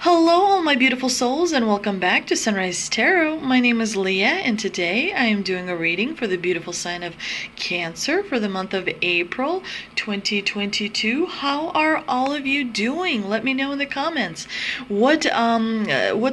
Hello, all my beautiful souls, and welcome back to Sunrise Tarot. My name is Leah, and today I am doing a reading for the beautiful sign of Cancer for the month of April 2022. How are all of you doing? Let me know in the comments. What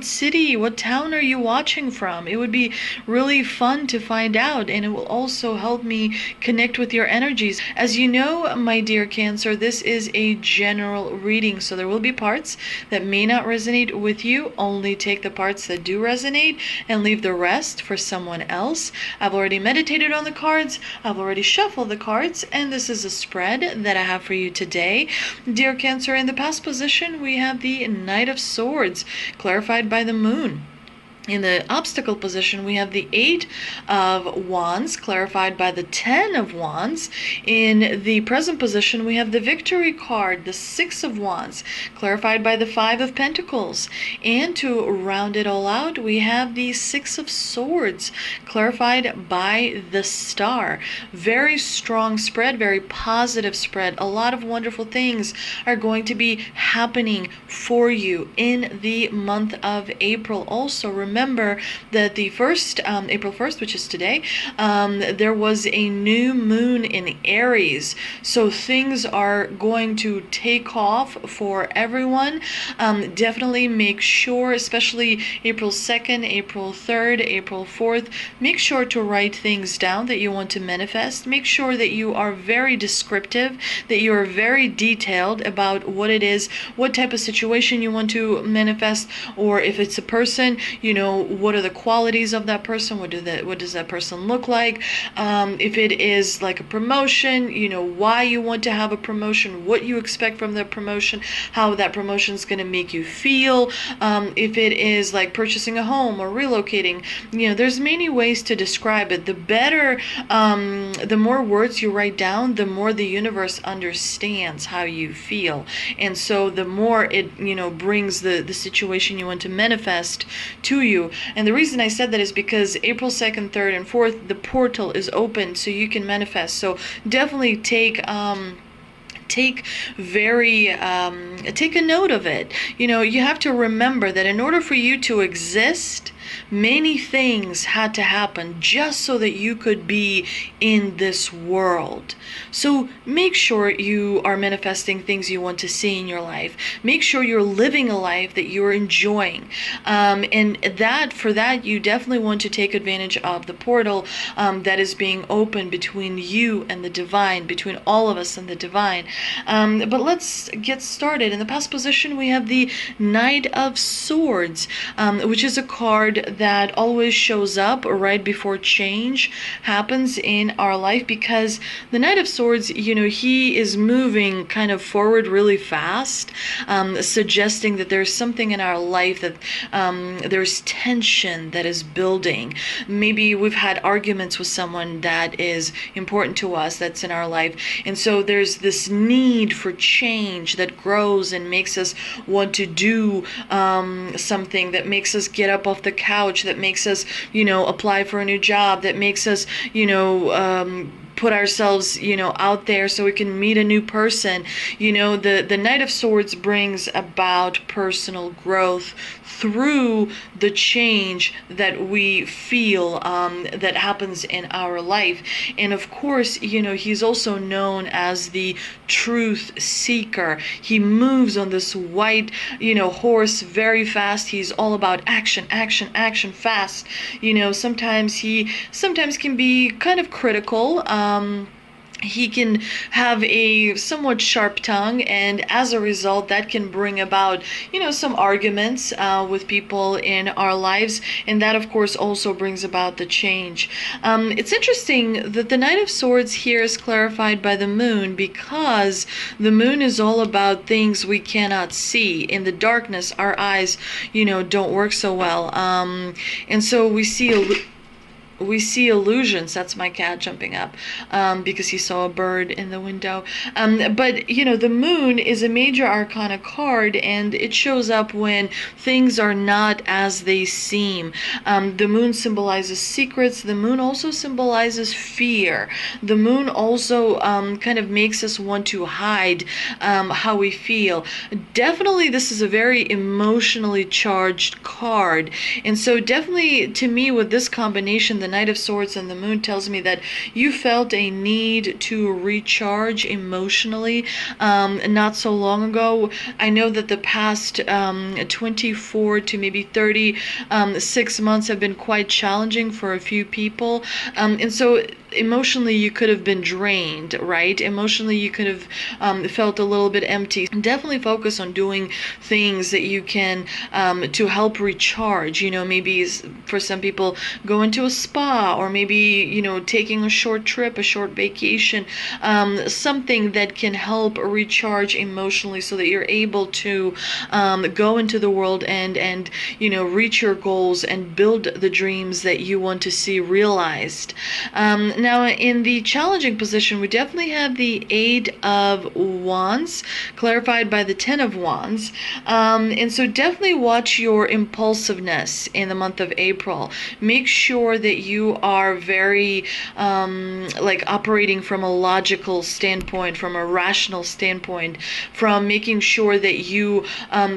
city, what town are you watching from? It would be really fun to find out, and it will also help me connect with your energies. As you know, my dear Cancer, this is a general reading, so there will be parts that may not resonate with you. Only take the parts that do resonate and leave the rest for someone else. I've already meditated on the cards, I've already shuffled the cards, and this is a spread that I have for you today. Dear Cancer, in the past position we have the Knight of Swords, clarified by the Moon. In the obstacle position, we have the Eight of Wands, clarified by the Ten of Wands. In the present position, we have the Victory card, the Six of Wands, clarified by the Five of Pentacles. And to round it all out, we have the Six of Swords, clarified by the Star. Very strong spread, very positive spread. A lot of wonderful things are going to be happening for you in the month of April. Also, remember that the April 1st, which is today, there was a new moon in Aries. So things are going to take off for everyone. Definitely make sure, especially April 2nd, April 3rd, April 4th, make sure to write things down that you want to manifest. Make sure that you are very descriptive, that you are very detailed about what it is, what type of situation you want to manifest, or if it's a person, what are the qualities of that person, what does that person look like, if it is like a promotion, why you want to have a promotion, what you expect from the promotion, how that promotion is going to make you feel, if it is like purchasing a home or relocating. There's many ways to describe it. The better, the more words you write down, the more the universe understands how you feel, and so the more it brings the situation you want to manifest to you. And the reason I said that is because April 2nd, 3rd, and 4th, the portal is open so you can manifest. So definitely take a note of it. You have to remember that in order for you to exist, many things had to happen just so that you could be in this world. So make sure you are manifesting things you want to see in your life. Make sure you're living a life that you're enjoying. And for that, you definitely want to take advantage of the portal that is being opened between you and the divine, between all of us and the divine. But let's get started. In the past position, we have the Knight of Swords, which is a card that always shows up right before change happens in our life, because the Knight of Swords, he is moving kind of forward really fast, suggesting that there's something in our life that there's tension that is building. Maybe we've had arguments with someone that is important to us, that's in our life, and so there's this need for change that grows and makes us want to do something, that makes us get up off the couch, that makes us, apply for a new job, that makes us, put ourselves, out there so we can meet a new person. The Knight of Swords brings about personal growth through the change that we feel that happens in our life. And of course, he's also known as the truth seeker. He moves on this white, horse very fast. He's all about action, action, action, fast. Sometimes he can be kind of critical. He can have a somewhat sharp tongue, and as a result that can bring about some arguments with people in our lives, and that of course also brings about the change. It's interesting that the Knight of Swords here is clarified by the Moon, because the Moon is all about things we cannot see. In the darkness our eyes don't work so well, and so we see we see illusions. That's my cat jumping up because he saw a bird in the window. But you know, the moon is a major arcana card, and it shows up when things are not as they seem. The moon symbolizes secrets. The moon also symbolizes fear. The moon also kind of makes us want to hide how we feel. Definitely, this is a very emotionally charged card, and so definitely to me, with this combination, the Knight of Swords and the Moon, tells me that you felt a need to recharge emotionally not so long ago. I know that the past 24 to maybe 36 months have been quite challenging for a few people, and so emotionally you could have been drained, right? Emotionally you could have felt a little bit empty. Definitely focus on doing things that you can to help recharge. You know, maybe for some people go into a spa, or maybe, you know, taking a short trip, a short vacation, something that can help recharge emotionally so that you're able to go into the world and you know, reach your goals and build the dreams that you want to see realized. Now, in the challenging position, we definitely have the Eight of Wands, clarified by the Ten of Wands. And so definitely watch your impulsiveness in the month of April. Make sure that you are very like operating from a logical standpoint, from a rational standpoint, from making sure that you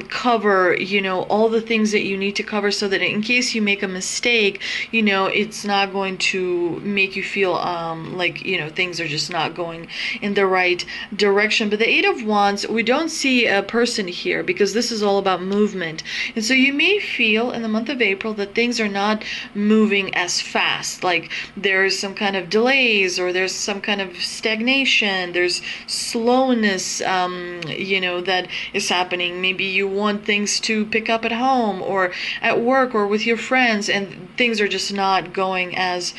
cover, you know, all the things that you need to cover, so that in case you make a mistake, you know, it's not going to make you feel like, you know, things are just not going in the right direction. But the Eight of Wands, we don't see a person here, because this is all about movement. And so you may feel in the month of April that things are not moving as fast, like there's some kind of delays, or there's some kind of stagnation, there's slowness, you know, that is happening. Maybe you want things to pick up at home or at work or with your friends, and things are just not going as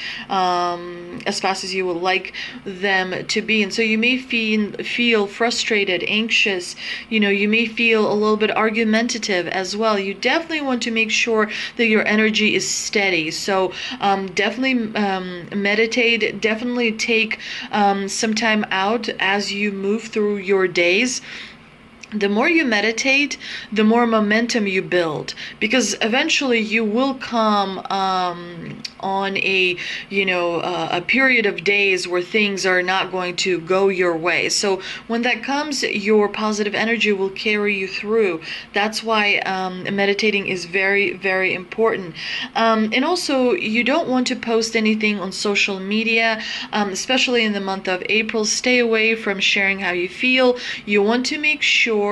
fast as you would like them to be. And so you may feel frustrated, anxious, you know, you may feel a little bit argumentative as well. You definitely want to make sure that your energy is steady. So definitely meditate, definitely take some time out as you move through your days. The more you meditate, the more momentum you build, because eventually you will come on a, you know, a period of days where things are not going to go your way. So when that comes, your positive energy will carry you through. That's why meditating is very, very important. And also, you don't want to post anything on social media, especially in the month of April. Stay away from sharing how you feel. You want to make sure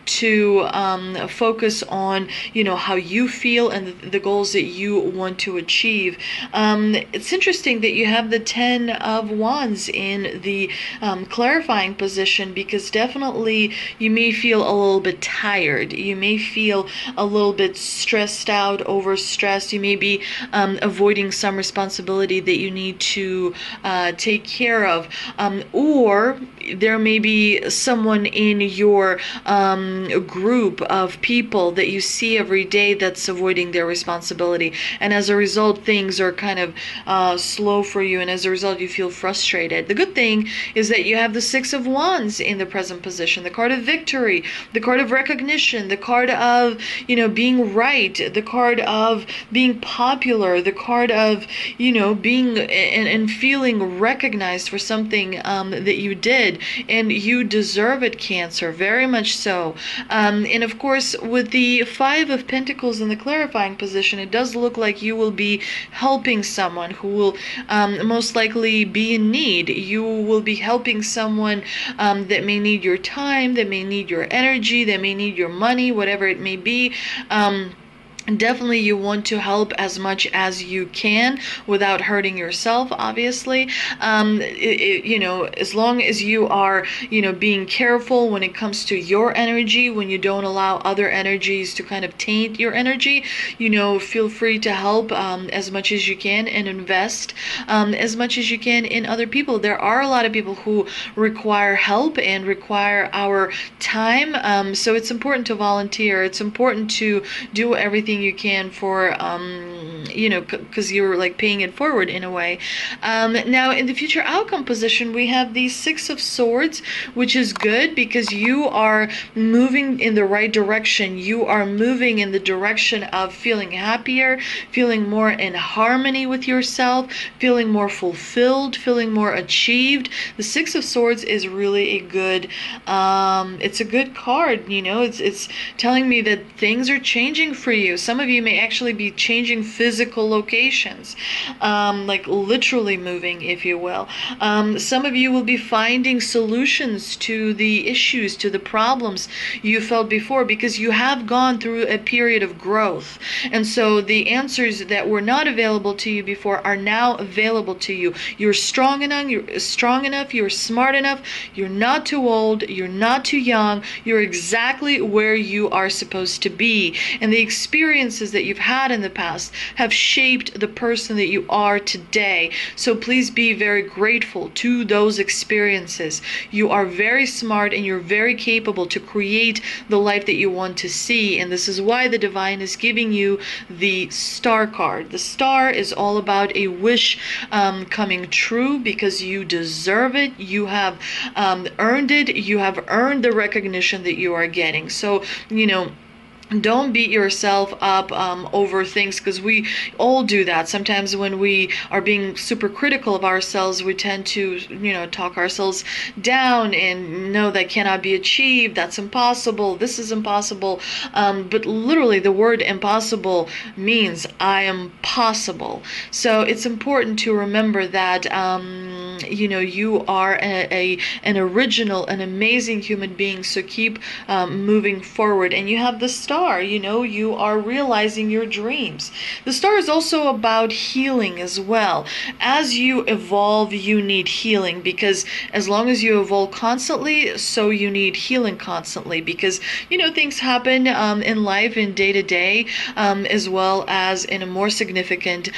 to focus on, you know, how you feel and the goals that you want to achieve. It's interesting that you have the Ten of Wands in the clarifying position, because definitely you may feel a little bit tired. You may feel a little bit stressed out, overstressed. You may be avoiding some responsibility that you need to take care of, or there may be someone in your group of people that you see every day that's avoiding their responsibility, and as a result things are kind of slow for you, and as a result you feel frustrated. The good thing is that you have the Six of Wands in the present position, the card of victory, the card of recognition, the card of, you know, being right, the card of being popular, the card of, you know, being and feeling recognized for something that you did, and you deserve it, Cancer, very much so. And of course, with the Five of Pentacles in the clarifying position, it does look like you will be helping someone who will most likely be in need. You will be helping someone that may need your time, that may need your energy, that may need your money, whatever it may be. Definitely you want to help as much as you can without hurting yourself, obviously. You know, as long as you are, you know, being careful when it comes to your energy, when you don't allow other energies to kind of taint your energy, you know, feel free to help as much as you can, and invest as much as you can in other people. There are a lot of people who require help and require our time, so it's important to volunteer. It's important to do everything everything you can for, because you're like paying it forward in a way. Now, in the future outcome position, we have the Six of Swords, which is good because you are moving in the right direction. You are moving in the direction of feeling happier, feeling more in harmony with yourself, feeling more fulfilled, feeling more achieved. The Six of Swords is really a good, it's a good card. It's telling me that things are changing for you. Some of you may actually be changing physical locations, like literally moving, if you will. Some of you will be finding solutions to the issues, to the problems you felt before, because you have gone through a period of growth. And so the answers that were not available to you before are now available to you. You're strong enough, you're smart enough, you're not too old, you're not too young, you're exactly where you are supposed to be. And the experiences that you've had in the past have shaped the person that you are today. So please be very grateful to those experiences. You are very smart and you're very capable to create the life that you want to see. And this is why the divine is giving you the Star card. The Star is all about a wish coming true because you deserve it. You have earned it. You have earned the recognition that you are getting. So, don't beat yourself up over things, because we all do that. Sometimes when we are being super critical of ourselves, we tend to, talk ourselves down and no, that cannot be achieved. That's impossible. This is impossible. But literally the word impossible means I am possible. So it's important to remember that, you are an original, an amazing human being. So keep moving forward. And you have the Star. You are realizing your dreams. The Star is also about healing as well. As you evolve, you need healing, because as long as you evolve constantly, so you need healing constantly, because things happen in life, in day to day, as well as in a more significant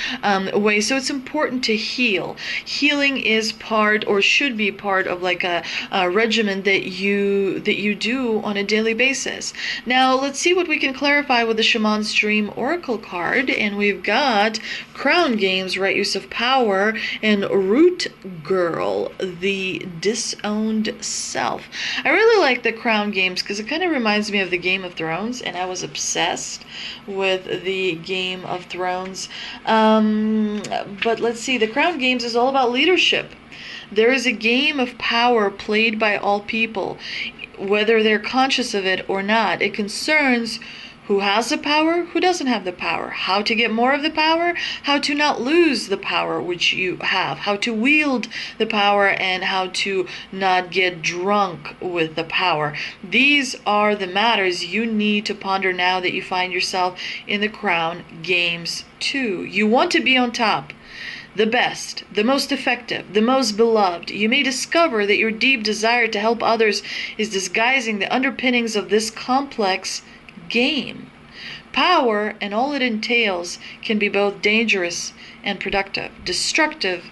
way. So it's important to heal. Healing is part, or should be part of, like a regimen that you do on a daily basis. Now let's see what we can clarify with the Shaman's Dream Oracle card. And we've got Crown Games, Right Use of Power, and Root Girl, the Disowned Self. I really like the Crown Games because it kind of reminds me of the Game of Thrones, and I was obsessed with the Game of Thrones. But let's see, the Crown Games is all about leadership. There is a game of power played by all people, whether they're conscious of it or not. It concerns who has the power, who doesn't have the power, how to get more of the power, how to not lose the power which you have, how to wield the power, and how to not get drunk with the power. These are the matters you need to ponder now that you find yourself in the Crown Games too. You want to be on top, the best, the most effective, the most beloved. You may discover that your deep desire to help others is disguising the underpinnings of this complex game. Power and all it entails can be both dangerous and productive, destructive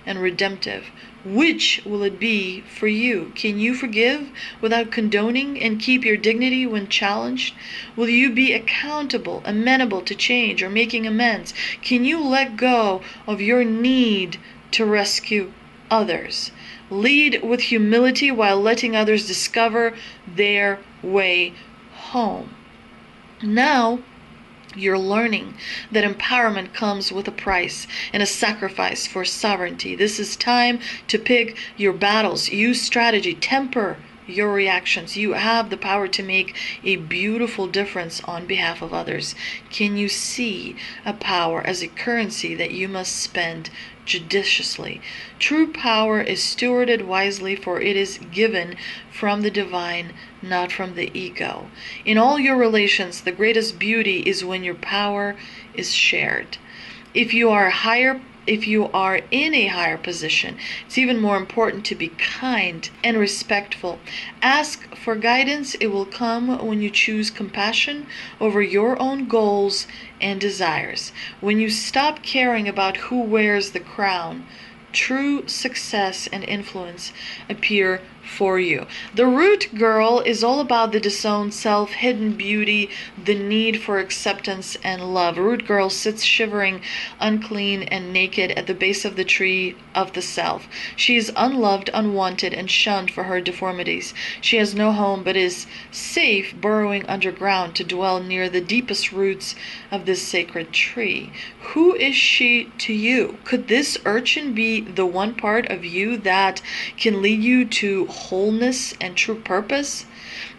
and redemptive. Which will it be for you? Can you forgive without condoning and keep your dignity when challenged? Will you be accountable, amenable to change or making amends? Can you let go of your need to rescue others? Lead with humility while letting others discover their way home. Now, you're learning that empowerment comes with a price and a sacrifice for sovereignty. This is time to pick your battles, use strategy, temper your reactions. You have the power to make a beautiful difference on behalf of others. Can you see a power as a currency that you must spend judiciously? True power is stewarded wisely, for it is given from the divine, not from the ego. In all your relations, the greatest beauty is when your power is shared. If you are in a higher position, it's even more important to be kind and respectful. Ask for guidance. It will come when you choose compassion over your own goals and desires. When you stop caring about who wears the crown, true success and influence appear for you. The root girl is all about the disowned self, hidden beauty, the need for acceptance and love. Root girl sits shivering, unclean, and naked at the base of the tree of the self. She is unloved, unwanted, and shunned for her deformities. She has no home but is safe burrowing underground to dwell near the deepest roots of this sacred tree. Who is she to you? Could this urchin be the one part of you that can lead you to wholeness and true purpose?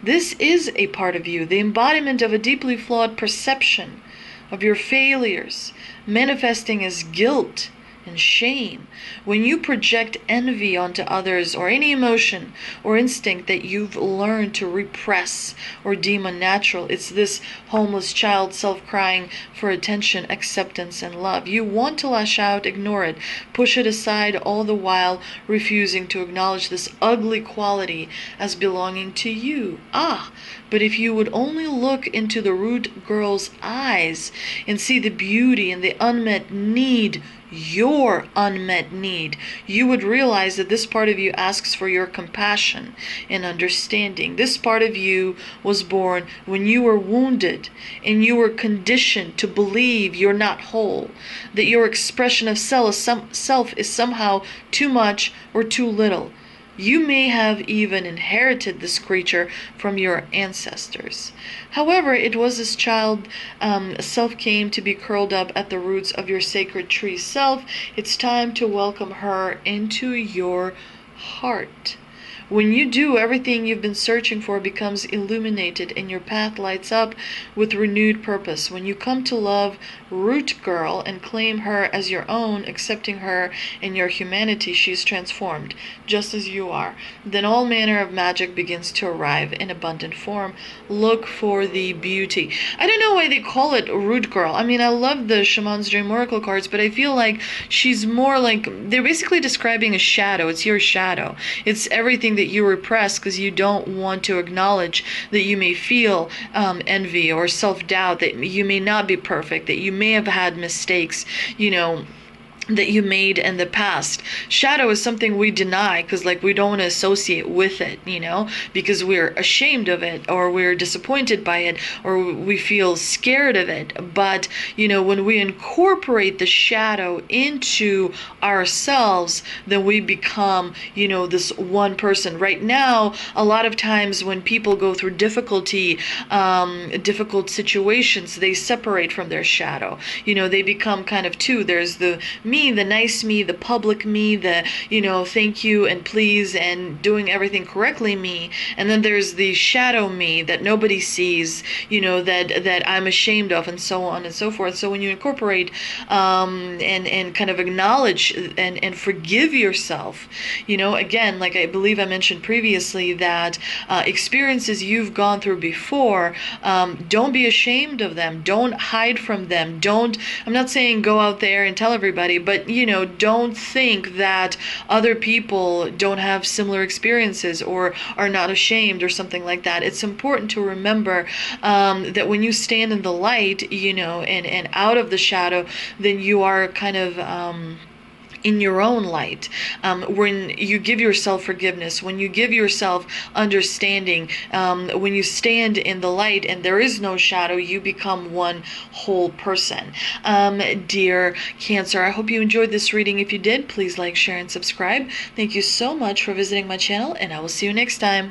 This is a part of you, the embodiment of a deeply flawed perception of your failures, manifesting as guilt and shame. When you project envy onto others, or any emotion or instinct that you've learned to repress or deem unnatural, it's this homeless child self crying for attention, acceptance, and love. You want to lash out, ignore it, push it aside, all the while refusing to acknowledge this ugly quality as belonging to you. But if you would only look into the root girl's eyes and see the beauty and the unmet need, your unmet need, you would realize that this part of you asks for your compassion and understanding. This part of you was born when you were wounded and you were conditioned to believe you're not whole, that your expression of self is somehow too much or too little. You may have even inherited this creature from your ancestors. However, it was this child self came to be curled up at the roots of your sacred tree self. It's time to welcome her into your heart. When you do, everything you've been searching for becomes illuminated and your path lights up with renewed purpose. When you come to love Root Girl and claim her as your own, accepting her in your humanity, she's transformed, just as you are. Then all manner of magic begins to arrive in abundant form. Look for the beauty. I don't know why they call it Root Girl. I mean, I love the Shaman's Dream Oracle cards, but I feel like she's more like, they're basically describing a shadow. It's your shadow. It's everything that you repress because you don't want to acknowledge that you may feel envy or self-doubt, that you may not be perfect, that you may have had mistakes, that you made in the past. Shadow is something we deny because we don't want to associate with it, because we're ashamed of it, or we're disappointed by it, or we feel scared of it. But when we incorporate the shadow into ourselves, then we become this one person. Right now, a lot of times when people go through difficult situations, they separate from their shadow. They become kind of two. There's the me, the nice me, the public me, the thank you and please and doing everything correctly me, and then there's the shadow me that nobody sees, that I'm ashamed of, and so on and so forth. So when you incorporate and kind of acknowledge and forgive yourself, again, like I believe I mentioned previously, that experiences you've gone through before, don't be ashamed of them, don't hide from them, I'm not saying go out there and tell everybody, but don't think that other people don't have similar experiences or are not ashamed or something like that. It's important to remember that when you stand in the light, and out of the shadow, then you are kind of in your own light. When you give yourself forgiveness, when you give yourself understanding, when you stand in the light and there is no shadow, you become one whole person. Dear Cancer, I hope you enjoyed this reading. If you did, please like, share, and subscribe. Thank you so much for visiting my channel, and I will see you next time.